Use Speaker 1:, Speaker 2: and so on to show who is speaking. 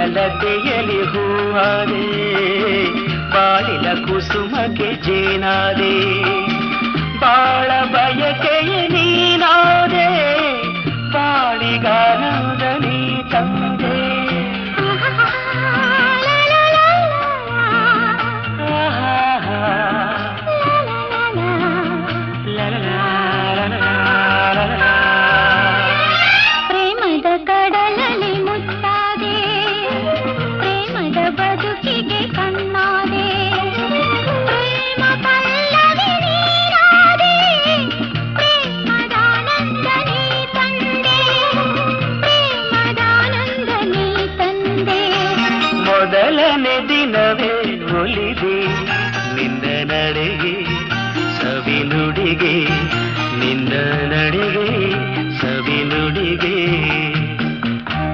Speaker 1: ಲತೆಯಲಿ ಹೂವಾದೆ ಬಾಳಿನ ಕುಸುಮಕ್ಕೆ ಜೇನಾದೆ ಬಾಳ ಬಯಕೆಯ ನೀನಾದೆ ಬಾಳಿಗಾನಂದ ನೀ ತಂದೆ
Speaker 2: ಪ್ರೇಮದ ಕಡಲಲ್ಲಿ ಮುತ್ತಾದೆ ಪ್ರೇಮದ ಬದುಕಿಗೆ ಕಣ್ಣಾದೆ ಪ್ರೇಮ ಪಲ್ಲವಿ ನೀನಾದೆ ಪ್ರೇಮದಾನಂದ ನೀ ತಂದೆ ಪ್ರೇಮದಾನಂದ ನೀ ತಂದೆ
Speaker 1: ಮೊದಲನೇ ದಿನವೇ ಒಲಿದೆ ನಿನ್ನ ನಡೆಗೆ ಸವಿ ನುಡಿಗೆ ನಿನ್ನ ನಡೆಗೆ ಸವಿ ನುಡಿಗೆ